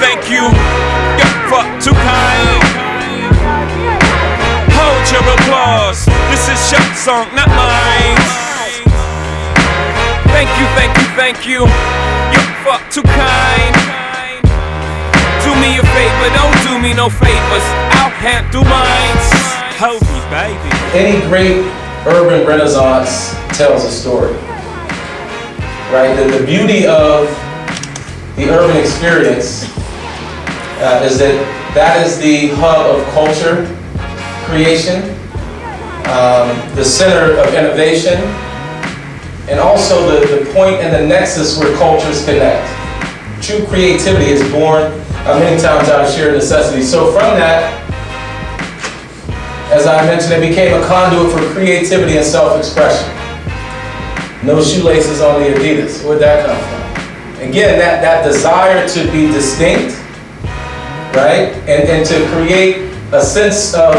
thank you. You're far too kind. Hold your applause. This is your song, not mine. Thank you, thank you, thank you. You're far too kind. Do me a favor, don't do me no favors. I'll handle mine. Hold me, baby. Any great urban renaissance tells a story, right? The beauty of the urban experience is that is the hub of culture creation, the center of innovation, and also the point and the nexus where cultures connect. True creativity is born many times out of sheer necessity. So from that, as I mentioned, it became a conduit for creativity and self-expression. No shoelaces on the Adidas. Where'd that come from? Again, that desire to be distinct, right? And to create a sense of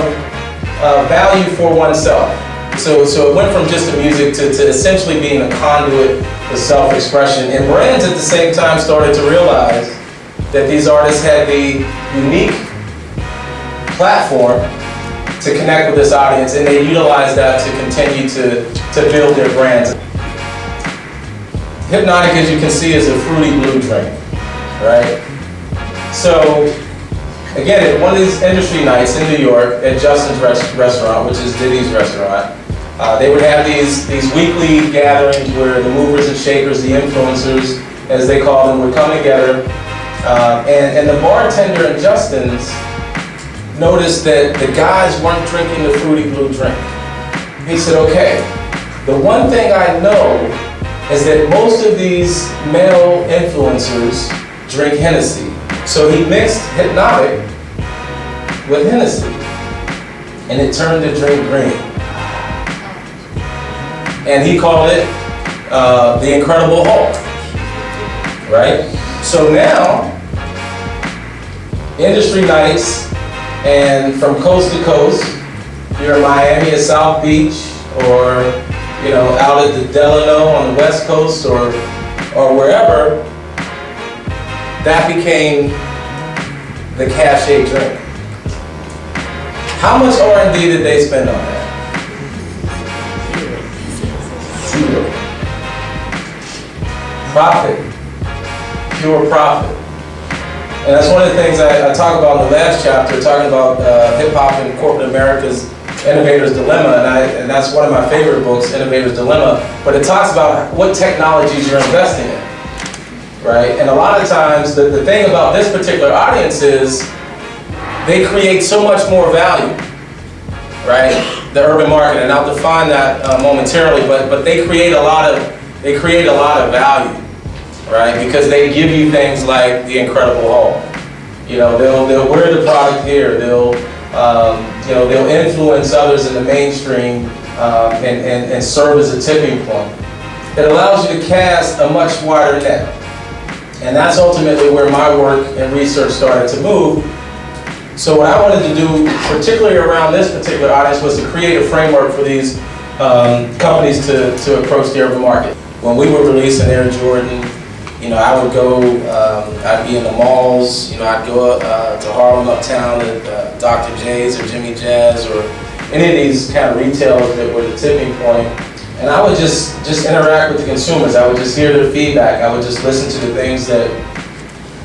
value for oneself. So it went from just the music to essentially being a conduit for self-expression. And brands at the same time started to realize that these artists had the unique platform to connect with this audience, and they utilized that to continue to build their brands. Hypnotic, as you can see, is a fruity blue drink, right? So, again, at one of these industry nights in New York at Justin's restaurant, which is Diddy's restaurant, they would have these weekly gatherings where the movers and shakers, the influencers, as they call them, would come together. And the bartender at Justin's noticed that the guys weren't drinking the fruity blue drink. He said, okay, the one thing I know is that most of these male influencers drink Hennessy. So he mixed Hypnotic with Hennessy, and it turned the drink green. And he called it the Incredible Hulk, right? So now, industry nights, and from coast to coast, you're in Miami at South Beach, or out at the Delano on the West Coast, or wherever, that became the cachet drink. How much R&D did they spend on that? Zero. Profit. Pure profit. And that's one of the things I talk about in the last chapter, talking about hip-hop and corporate America's Innovator's Dilemma, and that's one of my favorite books, Innovator's Dilemma, but it talks about what technologies you're investing in, right? And a lot of times, the thing about this particular audience is they create so much more value, right? The urban market, and I'll define that momentarily, but they create a lot of value, right? Because they give you things like the Incredible Hulk. They'll wear the product here. They'll influence others in the mainstream and serve as a tipping point. It allows you to cast a much wider net, and that's ultimately where my work and research started to move. So what I wanted to do, particularly around this particular audience, was to create a framework for these companies to approach the urban market. When we were releasing Air Jordan, I would go, I'd be in the malls, I'd go to Harlem Uptown at Dr. J's or Jimmy Jazz or any of these kind of retailers that were the tipping point. And I would just interact with the consumers. I would just hear their feedback. I would just listen to the things that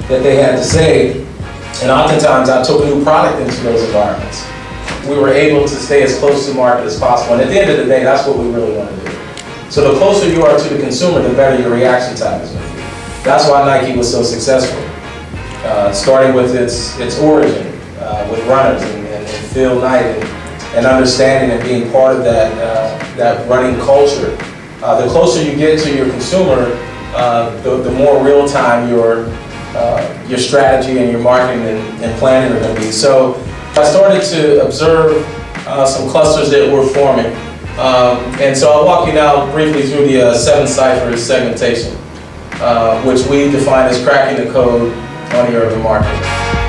they had to say. And oftentimes I took a new product into those environments. We were able to stay as close to market as possible. And at the end of the day, that's what we really want to do. So the closer you are to the consumer, the better your reaction time is going to be. That's why Nike was so successful, starting with its origin with runners and Phil Knight and understanding and being part of that running culture. The closer you get to your consumer, the more real time your strategy and your marketing and planning are going to be. So I started to observe some clusters that were forming, and so I'll walk you now briefly through the 7 ciphers segmentation, which we define as cracking the code on the urban market.